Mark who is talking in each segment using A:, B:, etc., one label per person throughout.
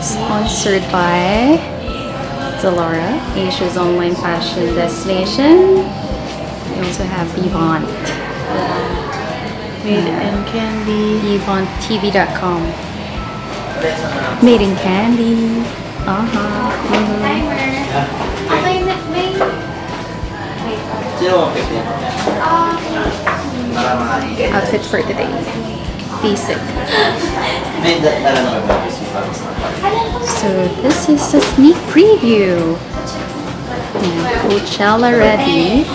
A: Sponsored by Zalora, Asia's online fashion destination. We also have Vivant.
B: Made in Candy.
A: VivantTV.com. Made in Candy. Outfit for today. Basic. So this is a sneak preview. Coachella ready.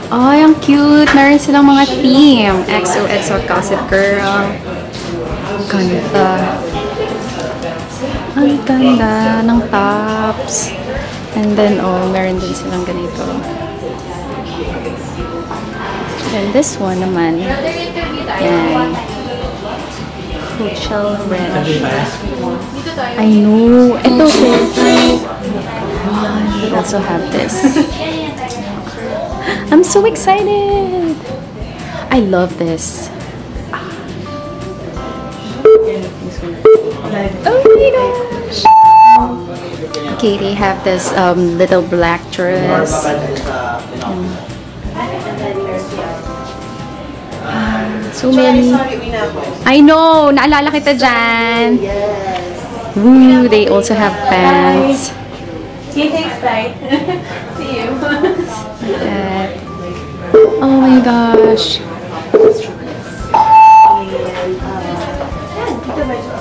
A: Ay, ang cute! Meron silang mga theme. XOXO Gossip Girl. Ganda. Ang ganda ng tops. And then, oh, meron din silang ganito. Then this one naman. Yan. Coachella ready. I know. Ito. We also have this. I'm so excited! I love this. Oh my gosh! Okay, they have this little black dress. So many. I know! Naalala kita dyan! Woo! They also have pants.
B: He takes flight. See you.
A: Oh my gosh.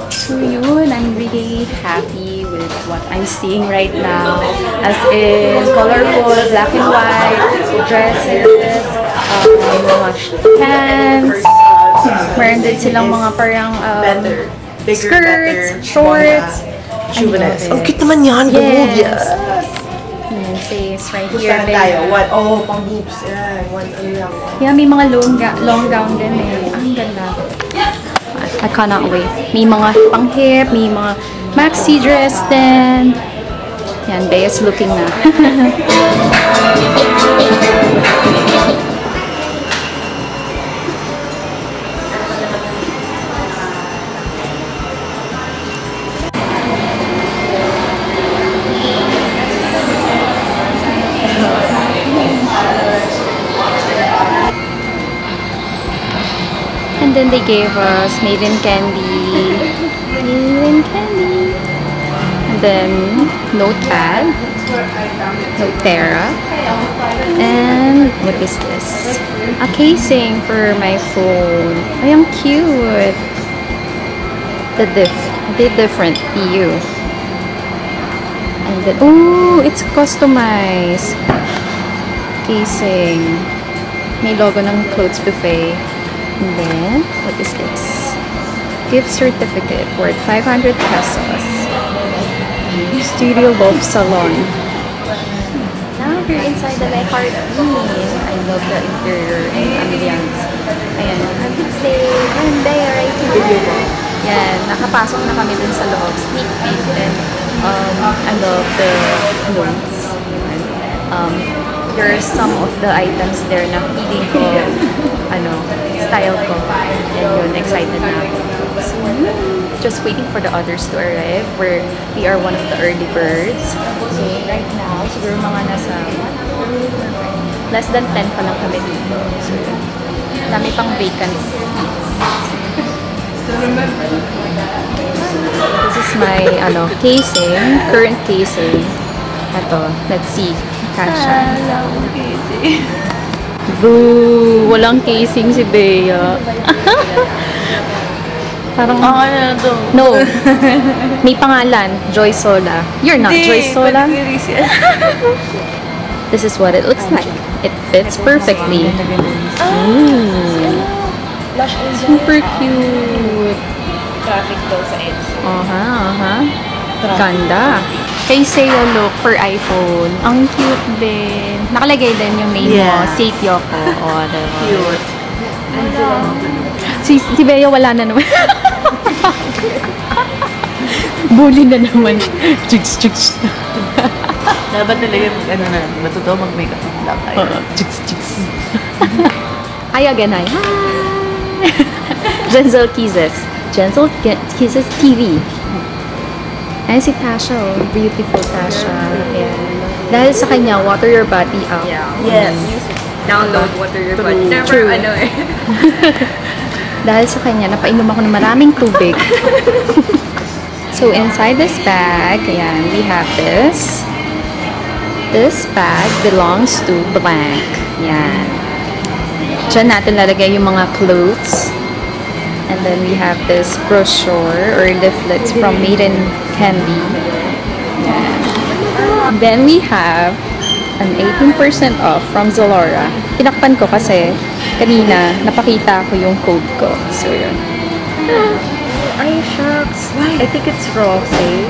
A: So yun, I'm really happy with what I'm seeing right now. As in, colorful, black and white, dresses, mga pants, meron din silang mga parang skirts, shorts.
B: Ang cute naman yan.
A: Yes. It says right here.
B: What? Oh, pang boobs. Yeah,
A: yeah, may mga long gown din eh. Ang ganda. I cannot wait. May mga pang hip, may mga maxi dress din. Yan, Bea's looking na. And then they gave us Made in Candy. Made in Candy. And then notepad. Notera. And what is this? A casing for my phone. Ay, ang cute. The different PU. And then, oh, it's customized. Casing. May logo ng Clothes Buffet. And then, what is this? Gift certificate worth 500 pesos. Studio Love Salon. Now we're inside the My Heart Inn. I love the interior and ambience. Ayan, I would say, and there, right here. Yan, nakapasok na kami dun sa loob. Sneak peek and I love the notes. There are some of the items there na feeling ko, style ko. And yun, excited na ako. So, just waiting for the others to arrive. We are one of the early birds. So, right now, siguro mga nasa less than 10 pa lang kami dito. So, dami pang vacant seats. This is my, casing. Current casing. Ito, let's see. Kasha. Boo! Walang casing si Bea. Parang... No. May pangalan. Joy Sola. You're not Joy Sola. This is what it looks like. It fits perfectly. Super cute.
B: Traffic daw sa EDS.
A: Ganda. Kay Seiya look for iPhone. Ang cute din. Nakalagay din yung name mo. Sate Yoko. Oh,
B: Cute.
A: Si Bea wala na naman. Bully na naman. Chicks.
B: Dapat talaga matuto mag-makeup ng black eye. Chicks.
A: Hi again, hi. Genzel Kisses. Genzel Kisses TV. Ayan si Tasha, oh. Beautiful Tasha. Ayan. Dahil sa kanya, water your body up.
B: Yeah. Yes.
A: Download water your body. Never,
B: True.
A: Dahil sa kanya, napainom ako ng maraming tubig. So, inside this bag, ayan, we have this. This bag belongs to blank. Ayan. Diyan natin lalagay yung mga clothes. And then we have this brochure or leaflets from Made in Candy. Ayan. And then we have an 18% off from Zalora. Tinakpan ko kasi kanina napakita ko yung code ko. So, yun. Ay, shucks. Why? I think it's raw, okay?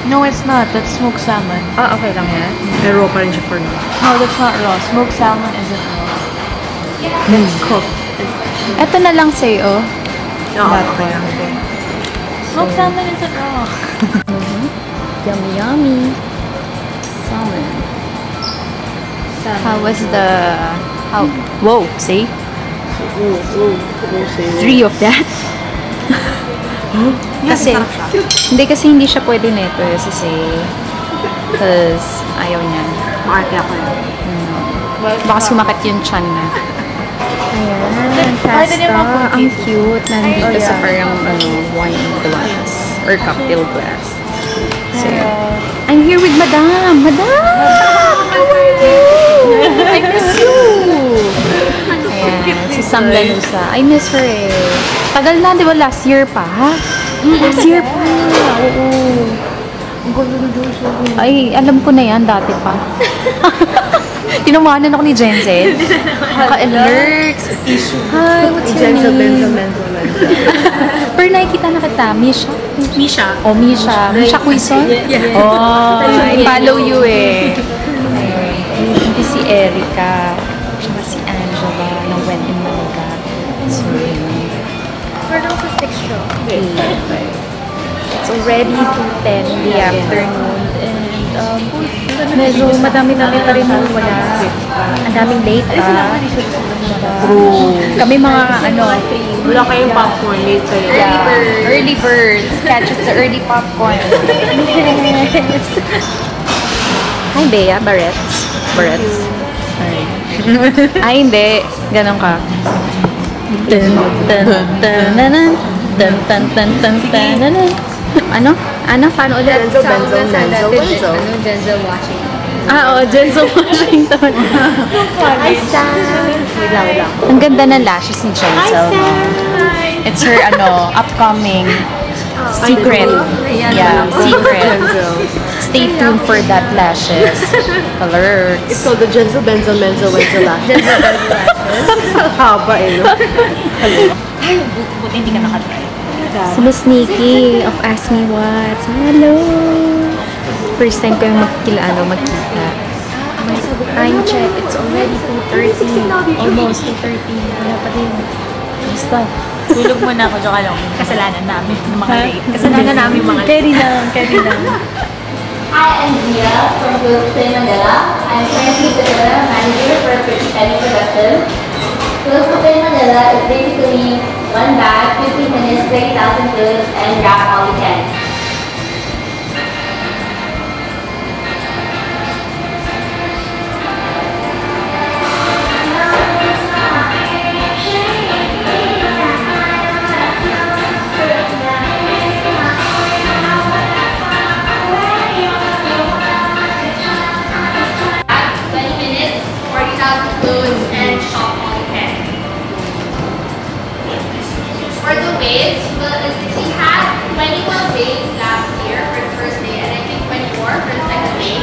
B: No, it's not. That's smoked salmon.
A: Ah, okay lang yan.
B: May raw pa rin siya for now. No, that's not raw. Smoked salmon isn't raw. It's cooked.
A: Ito na lang sa'yo.
B: No, okay. Smoked salmon isn't raw.
A: Yummy, yummy. Salmon. How was the... How? Whoa, see? Three of that? Kasi, hindi siya pwede nito kasi ayaw niya.
B: Makati ako yun.
A: Baka sumakit yung chan na. Ayan, pasta. Ang cute. Nandito sa parang wine glass or cocktail glass. So, I'm here with Madam! Madam! How are you? I miss you! Ayan, si Sam Lanusa. I miss her eh. Tagal na, di ba? Last year pa, ha? Last year pa. Oo. Ay, alam ko na yan dati pa. Tinawanan ako ni Jensen. Naka-alerts. Hi, what's your name? Pero nakikita na kita. Misha?
B: Misha.
A: Oh, Misha. Misha Quizon?
B: Yeah.
A: Oh, I follow you eh. Hindi si Erica. Tsaka si Angela ng When in Malaga. So, yun. It's already 2:10 in the afternoon and medyo madami-dami pa rin yung wala. Ang daming late Kami mga
B: Wala kayong popcorn. Late kayo.
A: early birds. Catches the early popcorn. Yes. Hi, Bea. Barrettes. Ay, hindi. Ganon ka. Dun, dun, dun, dun, dun, dun, dun, dun, dun, dun, dun. Ano? Paano ulit?
B: Denzel Washington.
A: Ah, oo, Denzel Washington.
B: Hi, Sam. Wait lang.
A: Ang ganda ng lashes ni Denzel. It's her, upcoming secret. Yeah, secret. Stay tuned for that lashes. Alerts.
B: It's called the Denzel Wenzel lashes. Haba eh, no? Ay, buti hindi ka nakatry.
A: Si Miss Nikki of Ask Me What. Hello! First time ko yung magkita. Time check. It's already 2:30. Almost 2:30. Wala pa din. Basta.
B: Tulog muna ako, joke lang. Kasalanan namin ng mga late.
A: Kasalanan namin mga late. Carry lang.
C: Hi, I'm Zia from Clothespin Manila. I'm currently the general manager for Penny Production. Clothespin Manila is basically one bag, 15 minutes, 30,000 clothes, and wrap all you can. For the waves, we had 21 waves last year for the first day and I think 24 for the second day.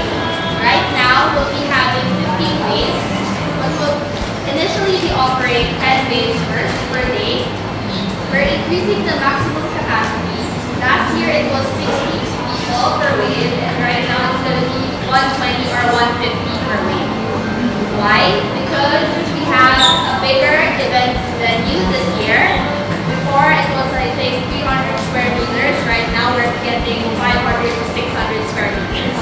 C: Right now, we'll be having 15 waves. But we'll initially we operate 10 waves first per day. We're increasing the maximum capacity. Last year it was 60 people per wave and right now it's going to be 120 or 150 per wave. Why? Because we have a bigger event venue this year. Before it was I think 300 square meters. Right now we're getting 500 to 600 square meters.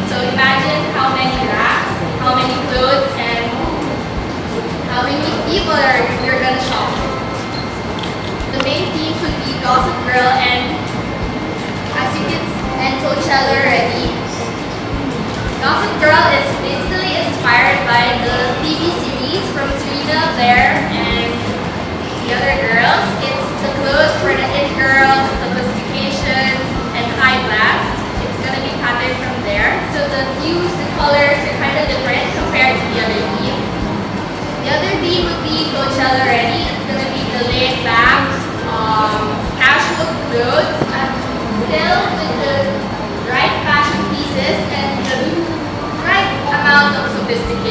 C: So imagine how many racks, how many clothes, and how many people you're gonna shop. The main themes would be Gossip Girl and as you can and Coach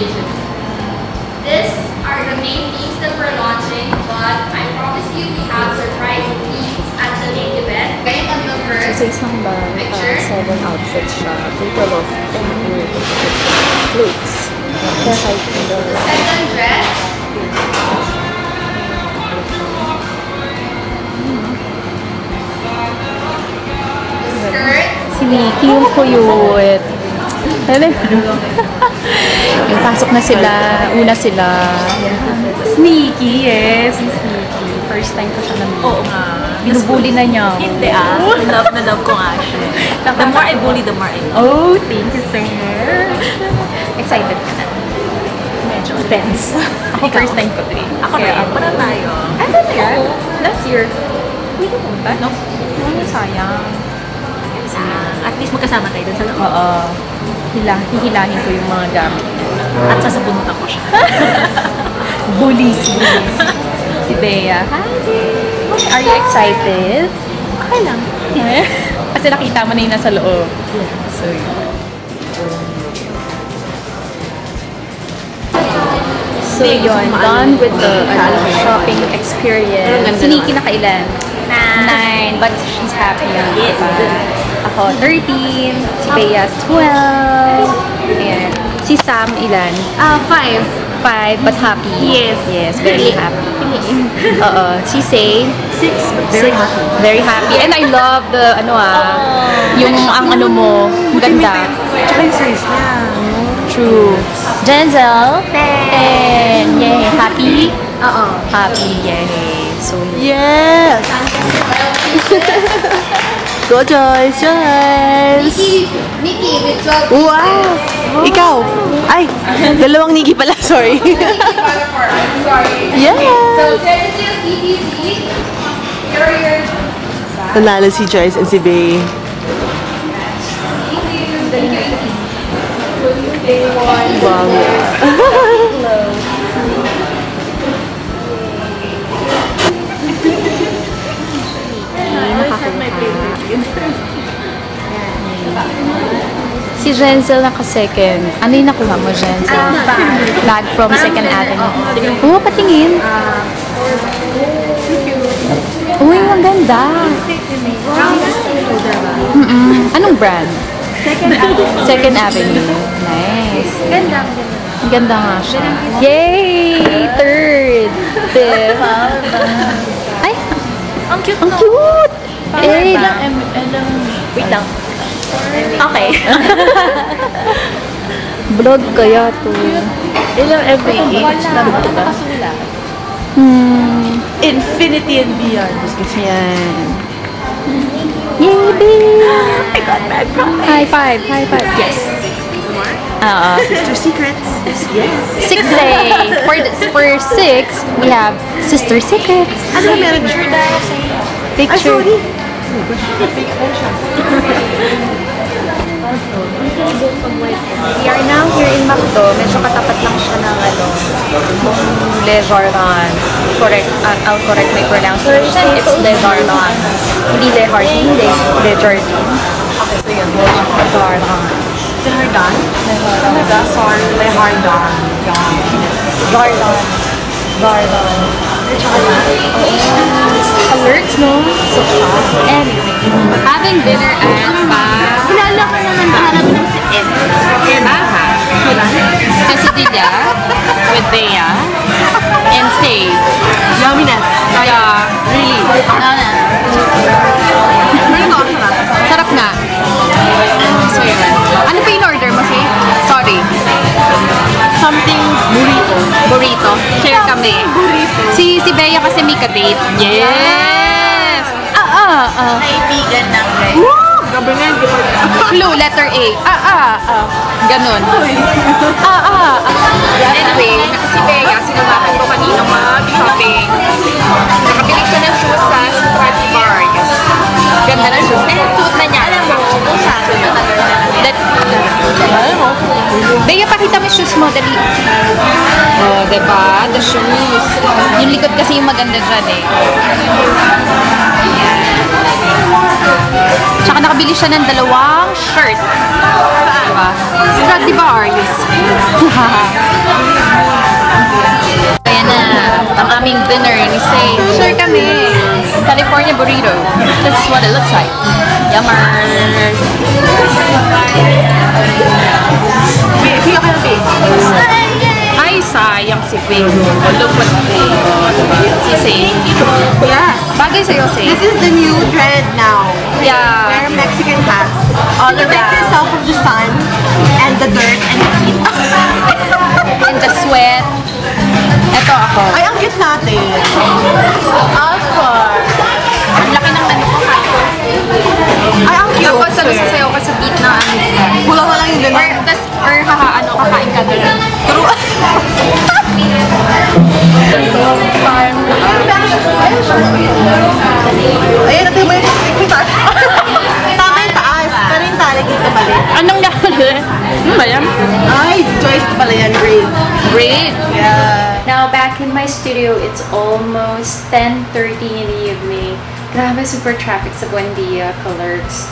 C: decisions. These are the main themes that we're launching, but I promise you we have surprise themes at the main event. Okay, on the first
A: Sa isang bag,
C: picture.
A: 7 outfits siya. Total of 10 clothes. Kaya kahit ito.
C: Second dress. Skirt.
A: Si Nikki yung kuyot. Ano? Yung pasok na sila, una sila. Sneaky, yes. Sneaky. First time ko siya nandito.
B: Oo nga.
A: Binubuli na niya ako.
B: Hindi love na love ko nga siya. The more I bully, the more I love.
A: Oh, thank you so much. Excited ka na.
B: Medyo tense.
A: Ako first time ko din.
B: Ako na yun. Para tayo.
A: Ano na yan? Last year. Hindi ko punta. No? Ano, sayang.
B: At least magkasama tayo dun sa loob.
A: Oo. Hihilahin ko yung mga gamit.
B: At sasabunutan ko siya.
A: Bullies. Si Bea. Hi, Bea. Are you excited?
B: Okay lang.
A: Kasi nakita mo na yung nasa loob. So, yun. So, yun. Done with the shopping experience. Si Nikki nakailan? 9. But she's happy. Diba? Ako, 13. Si Bea, 12. And si Sam, ilan?
C: 5.
A: 5, but happy.
C: Yes.
A: Yes, very happy. Oo. Si Say,
B: 6, but very happy.
A: very happy. And I love the, yung ang ano mo, ganda.
B: Tsaka yung size niya.
A: True. Denzel, 10. Yay. Happy?
C: Oo.
A: Happy, yay. So,
B: Yes! Go, Joyce! Joyce!
C: Nikki with 12.
B: Wow! Ikaw! Ay! Dalawang Nikki pala, sorry.
C: I'm sorry.
B: Yes!
C: So, sensitive ETC. Your
B: Nanalo si Joyce and si Bay.
A: Si Jenzel naka-second. Ano yung nakuha mo, Jenzel? Bag from Second Avenue. Oo, patingin. Uy, ang ganda. Anong brand? Second Avenue. Nice.
C: Ganda.
A: Ang ganda nga siya. Yay! Third. Fifth. Ay!
B: Ang cute,
A: Ang cute! Eh,
B: Wait lang. Okay.
A: vlog kaya to.
B: Ilang every age na ba? Infinity and beyond. Just kidding.
A: Yan. Yay, babe!
B: I got my prize.
A: High five, high five. Yes.
B: Sister Secrets. Yes.
A: 6A. For 6, we have Sister Secrets.
B: Ano yung meron?
A: Picture.
B: Ay, sorry.
A: We are now here in Macdo. Medyo katapat lang siya ng Le Jardin. Correct. I'll correct my pronunciation. It's Le Jardin. Hindi Le Jardin. Le Jardin. Okay, so yun. Le Jardin.
B: Le Jardin? Talaga? Sorry. Le Jardin.
A: Jardin. Jardin. Alerts, no? So, anyway. Having dinner at
C: Kilala ka naman hanap ng si Ed.
A: Quesadilla with Bea and Say.
B: Yumminess.
A: Yeah, really. Sarap nga. So yun. Ano pa yung order mo, Say? Sorry.
B: Something burrito.
A: Burrito. Share kami. Si Bea kasi may kadate. Yes!
C: Kaibigan ng guys.
B: Gabi nga, hindi pa.
A: Clue, letter A. Ganun. Anyway, si Bea, sinamahan ko kanina mag-shopping. Nakabili ko ng shoes sa Stradivarius. Ganda ng shoes. Eh, suot na niya. Alam mo, kung saan. Bea, pakita mo yung shoes mo. Dali. Oh, diba? The shoes. Yung likod kasi yung maganda dyan eh. Saka nakabili siya ng 2 shirt. Diba? Saka diba, Arius? Ayan na, ang aming dinner ni Say. Share kami. California burrito. This is what it looks like. Yummers.
B: Hindi ako ng big.
A: Ay, sayang si Bing. Look what si Say.
B: Yeah.
A: Bagay sa'yo, Say.
B: This is the new trend now.
A: Yeah.
B: Wear Mexican hats.
A: All
B: Protect
A: around.
B: yourself from the sun and the dirt and the heat.
A: And the sweat. Ito ako.
B: Ay, ang cute natin.
A: Ang laki ng ano ko.
B: Ay, ang cute.
A: Tapos ano sasayaw ka sa beat ng ano nila.
B: Kulang na lang yung
A: Or,
B: ganun.
A: kakain ka doon. True.
B: Ayan, ito yung may kita. Tama yung taas. Pero yung tali dito balik.
A: Anong gano'n? Ano ba yan?
B: Ay, choice pala yan, Ray.
A: Great.
B: Yeah.
A: Now, back in my studio, it's almost 10:30 in the evening. Grabe, super traffic sa Buendia, Clerks.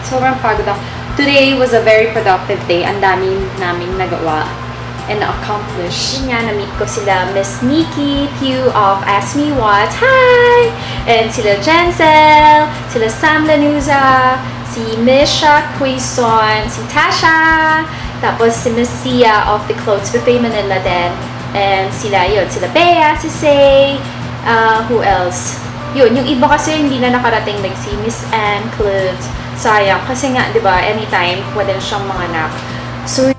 A: Sobrang pagod ako. Today was a very productive day. Ang dami naming nagawa and na-accomplish. Yun nga, na-meet ko sila Miss Nikki Pugh of Ask Me What. Hi! And sila Jensel, sila Sam Lanuza, si Misha Quaison, si Tasha, tapos si Miss Sia of The Clothes Buffet Manila din. And sila yun, sila Bea, si Say, who else? Yun, yung iba kasi hindi na nakarating, like si Miss Anne Clothes. Sayang, kasi nga, di ba, anytime, pwede na siyang manganak. So